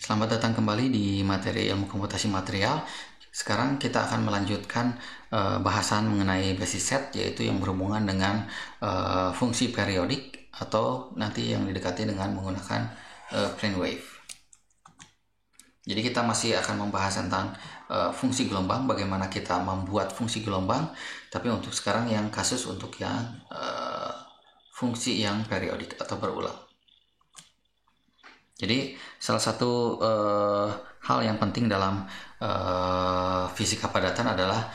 Selamat datang kembali di materi ilmu komputasi material. Sekarang kita akan melanjutkan bahasan mengenai basis set, yaitu yang berhubungan dengan fungsi periodik atau nanti yang didekati dengan menggunakan plane wave. Jadi kita masih akan membahas tentang fungsi gelombang, bagaimana kita membuat fungsi gelombang, tapi untuk sekarang yang kasus untuk yang fungsi yang periodik atau berulang. Jadi salah satu hal yang penting dalam fisika padatan adalah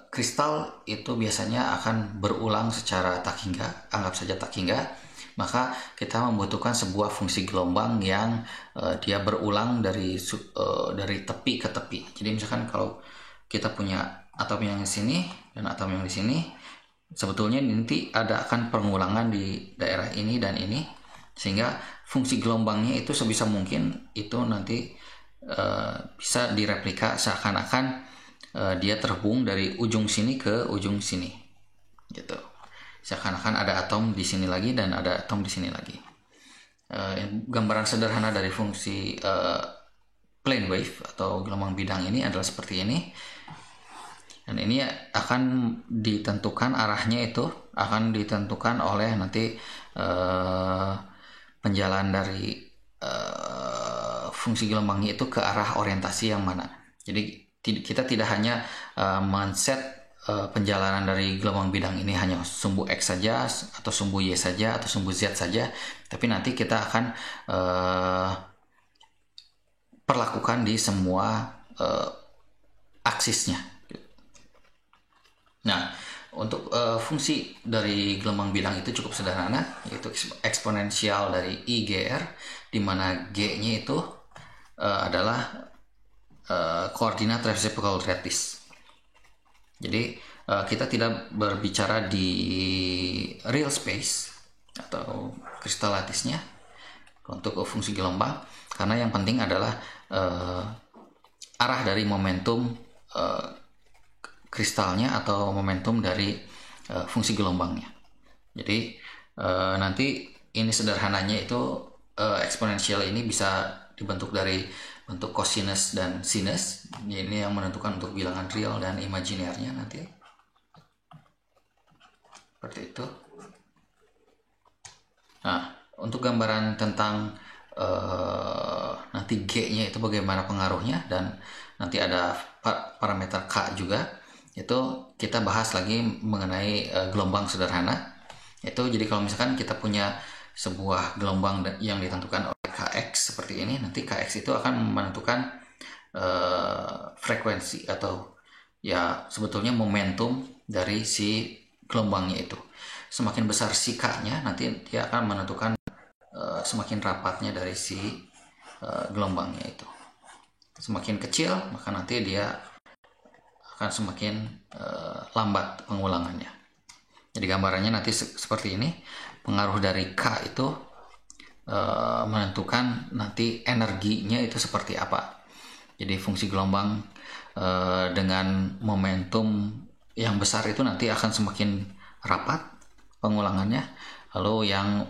kristal itu biasanya akan berulang secara tak hingga, anggap saja tak hingga. Maka kita membutuhkan sebuah fungsi gelombang yang dia berulang dari tepi ke tepi. Jadi misalkan kalau kita punya atom yang di sini dan atom yang di sini, sebetulnya nanti akan pengulangan di daerah ini dan ini, sehingga fungsi gelombangnya itu sebisa mungkin itu nanti bisa direplika seakan-akan dia terhubung dari ujung sini ke ujung sini, gitu. Seakan-akan ada atom di sini lagi dan ada atom di sini lagi. Gambaran sederhana dari fungsi plane wave atau gelombang bidang ini adalah seperti ini. Dan ini akan ditentukan, arahnya itu akan ditentukan oleh nanti penjalan dari fungsi gelombangnya itu ke arah orientasi yang mana. Jadi kita tidak hanya men-set penjalanan dari gelombang bidang ini hanya sumbu X saja atau sumbu Y saja atau sumbu Z saja, tapi nanti kita akan perlakukan di semua aksisnya. Nah, untuk fungsi dari gelombang bidang itu cukup sederhana, yaitu eksponensial dari IGR, di mana G-nya itu adalah koordinat reciprocal lattice. Jadi kita tidak berbicara di real space atau kristal lattice-nya untuk fungsi gelombang, karena yang penting adalah arah dari momentum kristalnya atau momentum dari fungsi gelombangnya. Jadi nanti ini sederhananya itu eksponensial ini bisa dibentuk dari bentuk cosinus dan sinus. Ini yang menentukan untuk bilangan real dan imajinernya nanti. Seperti itu. Nah, untuk gambaran tentang nanti G-nya itu bagaimana pengaruhnya, dan nanti ada parameter K juga, itu kita bahas lagi mengenai gelombang sederhana. Itu jadi kalau misalkan kita punya sebuah gelombang yang ditentukan oleh Kx seperti ini, nanti Kx itu akan menentukan frekuensi atau ya sebetulnya momentum dari si gelombangnya itu. Semakin besar si K-nya, nanti dia akan menentukan semakin rapatnya dari si gelombangnya itu. Semakin kecil, maka nanti dia akan semakin lambat pengulangannya. Jadi gambarannya nanti seperti ini. Pengaruh dari K itu menentukan nanti energinya itu seperti apa. Jadi fungsi gelombang dengan momentum yang besar itu nanti akan semakin rapat pengulangannya, lalu yang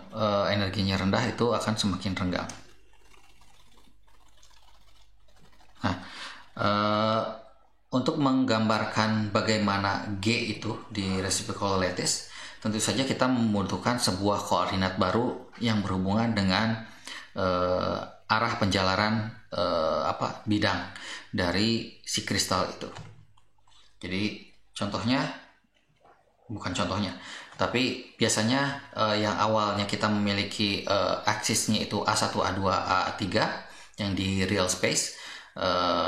energinya rendah itu akan semakin renggang. Nah, untuk menggambarkan bagaimana G itu di reciprocal lattice, tentu saja kita membutuhkan sebuah koordinat baru yang berhubungan dengan arah penjalaran bidang dari si kristal itu. Jadi tapi biasanya yang awalnya kita memiliki aksisnya itu A1, A2, A3 yang di real space,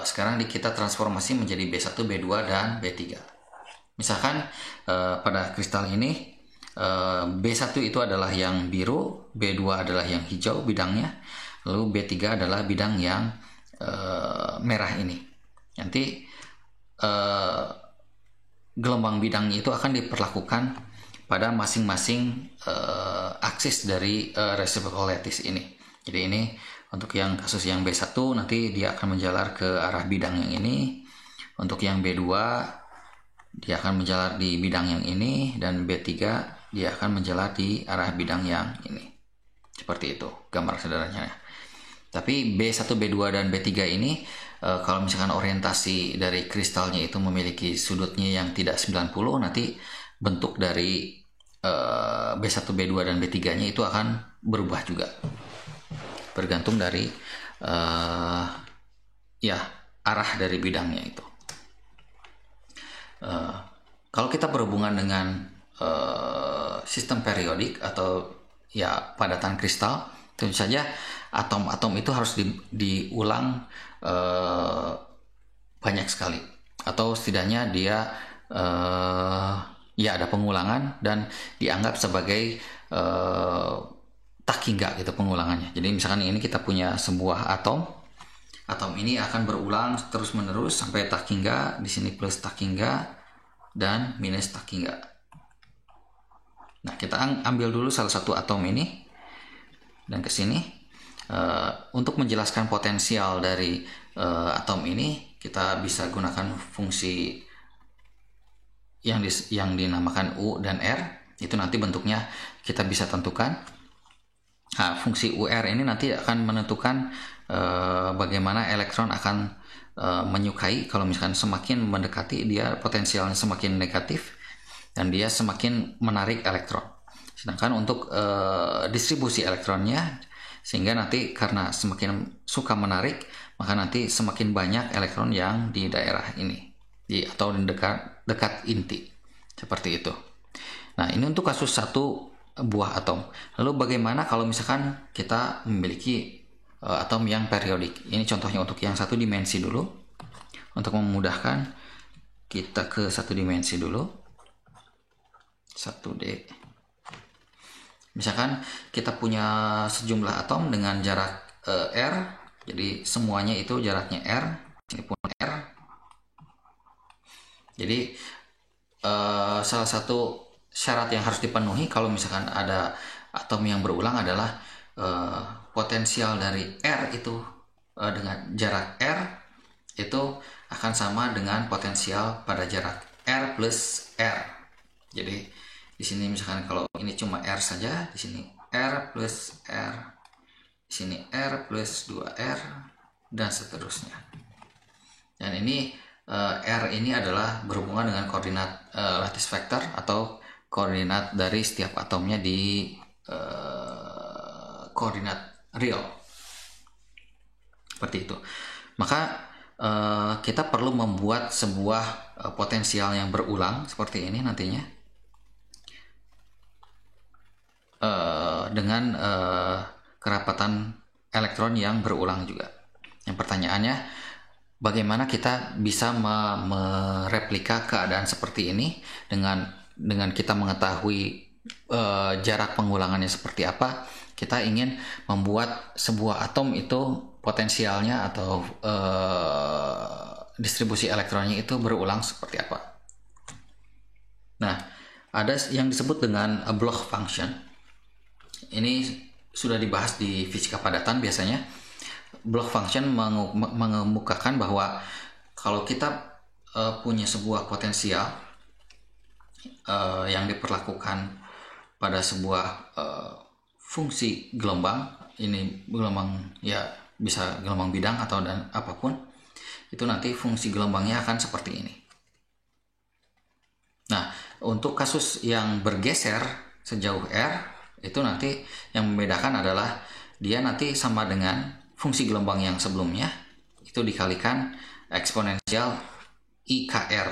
sekarang kita transformasi menjadi B1, B2, dan B3. Misalkan pada kristal ini B1 itu adalah yang biru, B2 adalah yang hijau bidangnya, lalu B3 adalah bidang yang merah ini. Nanti gelombang bidangnya itu akan diperlakukan pada masing-masing aksis dari reciprocal lattice ini. Jadi ini untuk yang kasus yang B1 nanti dia akan menjalar ke arah bidang yang ini. Untuk yang B2 dia akan menjalar di bidang yang ini, dan B3 dia akan menjalar di arah bidang yang ini. Seperti itu gambar sederhananya. Tapi B1, B2, dan B3 ini kalau misalkan orientasi dari kristalnya itu memiliki sudutnya yang tidak 90, nanti bentuk dari B1, B2, dan B3-nya itu akan berubah juga. Bergantung dari arah dari bidangnya itu. Kalau kita berhubungan dengan sistem periodik atau padatan kristal, tentu saja atom-atom itu harus diulang banyak sekali, atau setidaknya dia ada pengulangan dan dianggap sebagai tak hingga gitu pengulangannya. Jadi misalkan ini kita punya sebuah atom ini akan berulang terus menerus sampai tak hingga, di sini plus tak hingga dan minus tak hingga. Nah, kita ambil dulu salah satu atom ini dan ke sini. Untuk menjelaskan potensial dari atom ini, kita bisa gunakan fungsi yang dinamakan U dan R. Itu nanti bentuknya kita bisa tentukan. Nah, fungsi UR ini nanti akan menentukan bagaimana elektron akan menyukai. Kalau misalkan semakin mendekati, dia potensialnya semakin negatif dan dia semakin menarik elektron. Sedangkan untuk distribusi elektronnya, sehingga nanti karena semakin suka menarik, maka nanti semakin banyak elektron yang di daerah ini atau di dekat inti, seperti itu. Nah, ini untuk kasus satu buah atom. Lalu bagaimana kalau misalkan kita memiliki atom yang periodik? Ini contohnya untuk yang satu dimensi dulu. Untuk memudahkan, kita ke satu dimensi dulu, 1D. Misalkan kita punya sejumlah atom dengan jarak R, jadi semuanya itu jaraknya R, ini pun R. Jadi salah satu syarat yang harus dipenuhi kalau misalkan ada atom yang berulang adalah potensial dari R itu dengan jarak R itu akan sama dengan potensial pada jarak R plus R. Jadi di sini misalkan kalau ini cuma R saja, di sini R plus R, di sini R plus 2R, dan seterusnya. Dan ini R ini adalah berhubungan dengan koordinat lattice vector atau koordinat dari setiap atomnya di koordinat real. Seperti itu. Maka kita perlu membuat sebuah potensial yang berulang seperti ini nantinya. Dengan kerapatan elektron yang berulang juga. Yang pertanyaannya, bagaimana kita bisa mereplika keadaan seperti ini dengan kita mengetahui jarak pengulangannya seperti apa? Kita ingin membuat sebuah atom itu potensialnya atau distribusi elektronnya itu berulang seperti apa? Nah, ada yang disebut dengan Bloch function. Ini sudah dibahas di fisika padatan biasanya. Bloch function mengemukakan bahwa kalau kita punya sebuah potensial yang diperlakukan pada sebuah fungsi gelombang, ini gelombang bisa gelombang bidang atau dan apapun, itu nanti fungsi gelombangnya akan seperti ini. Nah, untuk kasus yang bergeser sejauh R, itu nanti yang membedakan adalah dia nanti sama dengan fungsi gelombang yang sebelumnya, itu dikalikan eksponensial IKR.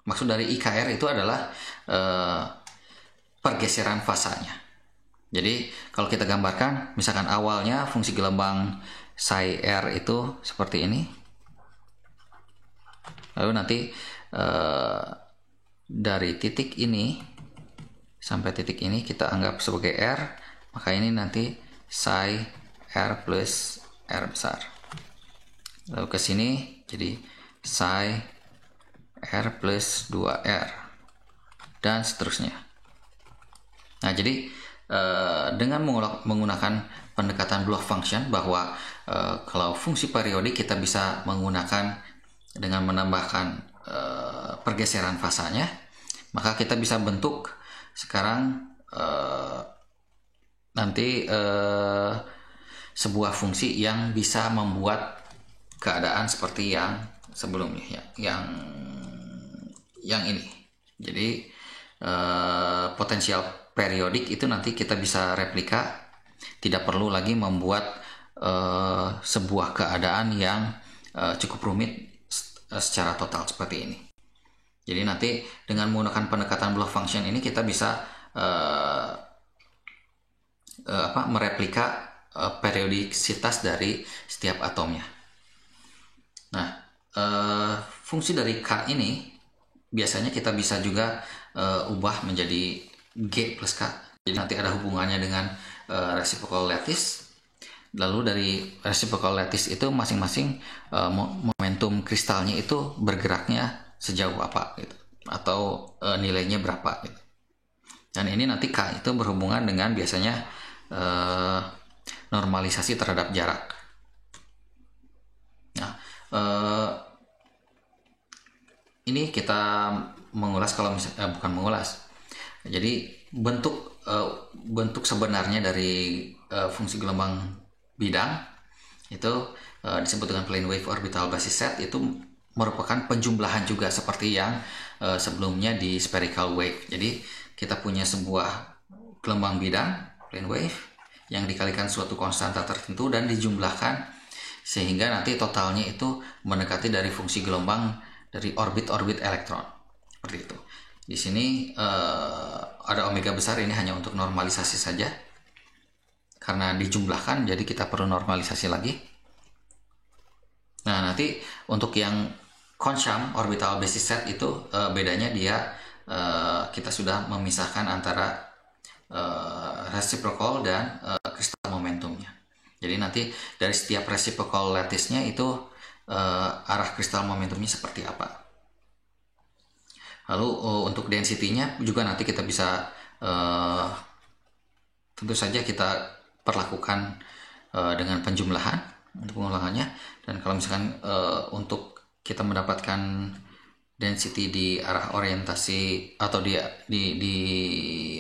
Maksud dari IKR itu adalah pergeseran fasanya. Jadi kalau kita gambarkan, misalkan awalnya fungsi gelombang psi R itu seperti ini, lalu nanti dari titik ini sampai titik ini kita anggap sebagai R, maka ini nanti psi R plus R besar. Lalu ke sini jadi psi R plus 2R dan seterusnya. Nah, jadi dengan menggunakan pendekatan Bloch function bahwa kalau fungsi periodik kita bisa menggunakan dengan menambahkan pergeseran fasanya, maka kita bisa bentuk sekarang nanti sebuah fungsi yang bisa membuat keadaan seperti yang sebelumnya, yang ini. Jadi potensial periodik itu nanti kita bisa replika, tidak perlu lagi membuat sebuah keadaan yang cukup rumit secara total seperti ini. Jadi nanti dengan menggunakan pendekatan block function ini kita bisa mereplika periodisitas dari setiap atomnya. Nah, fungsi dari K ini biasanya kita bisa juga ubah menjadi G plus K. Jadi nanti ada hubungannya dengan reciprocal lattice. Lalu dari reciprocal lattice itu masing-masing momentum kristalnya itu bergeraknya sejauh apa gitu, atau nilainya berapa gitu. Dan ini nanti K itu berhubungan dengan biasanya normalisasi terhadap jarak. Nah, ini kita mengulas kalau misalnya bukan mengulas. Jadi bentuk sebenarnya dari fungsi gelombang bidang itu disebut dengan plane wave orbital basis set, itu merupakan penjumlahan juga seperti yang sebelumnya di spherical wave. Jadi kita punya sebuah gelombang bidang plane wave yang dikalikan suatu konstanta tertentu dan dijumlahkan sehingga nanti totalnya itu mendekati dari fungsi gelombang dari orbit-orbit elektron. Seperti itu. Di sini ada omega besar, ini hanya untuk normalisasi saja. Karena dijumlahkan jadi kita perlu normalisasi lagi. Nah, nanti untuk yang Kohn-Sham orbital basis set itu bedanya dia kita sudah memisahkan antara reciprocal dan kristal momentumnya. Jadi nanti dari setiap reciprocal lattice-nya itu arah kristal momentumnya seperti apa. Lalu untuk density-nya juga nanti kita bisa tentu saja kita perlakukan dengan penjumlahan untuk pengulangannya. Dan kalau misalkan untuk kita mendapatkan density di arah orientasi atau di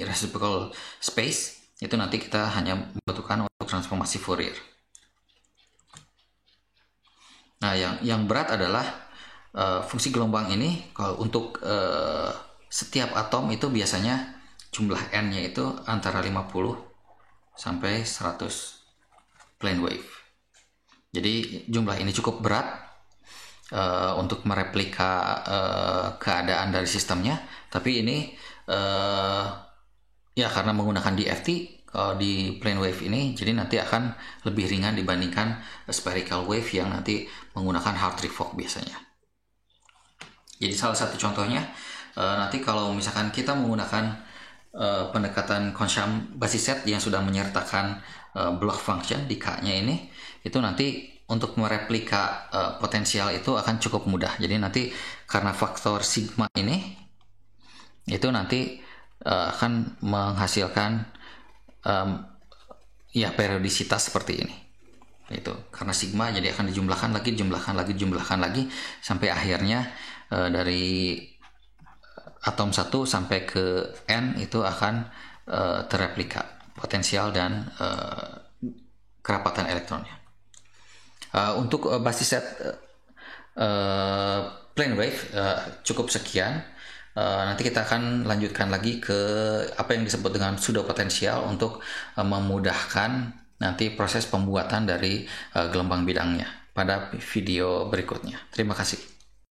reciprocal space, itu nanti kita hanya membutuhkan untuk transformasi Fourier. Nah, yang berat adalah fungsi gelombang ini. Kalau untuk setiap atom itu biasanya jumlah n-nya itu antara 50 sampai 100 plane wave. Jadi jumlah ini cukup berat untuk mereplika keadaan dari sistemnya, tapi ini ya karena menggunakan DFT di plane wave ini, jadi nanti akan lebih ringan dibandingkan spherical wave yang nanti menggunakan Hartree Fock biasanya. Jadi salah satu contohnya nanti kalau misalkan kita menggunakan pendekatan Kohn-Sham basis set yang sudah menyertakan block function di K-nya ini, itu nanti untuk mereplika potensial itu akan cukup mudah. Jadi nanti karena faktor sigma ini itu nanti akan menghasilkan periodisitas seperti ini. Itu karena sigma jadi akan dijumlahkan lagi sampai akhirnya dari atom 1 sampai ke n itu akan terreplika potensial dan kerapatan elektronnya. Untuk basis set plane wave cukup sekian. Nanti kita akan lanjutkan lagi ke apa yang disebut dengan pseudopotensial untuk memudahkan nanti proses pembuatan dari gelombang bidangnya pada video berikutnya. Terima kasih.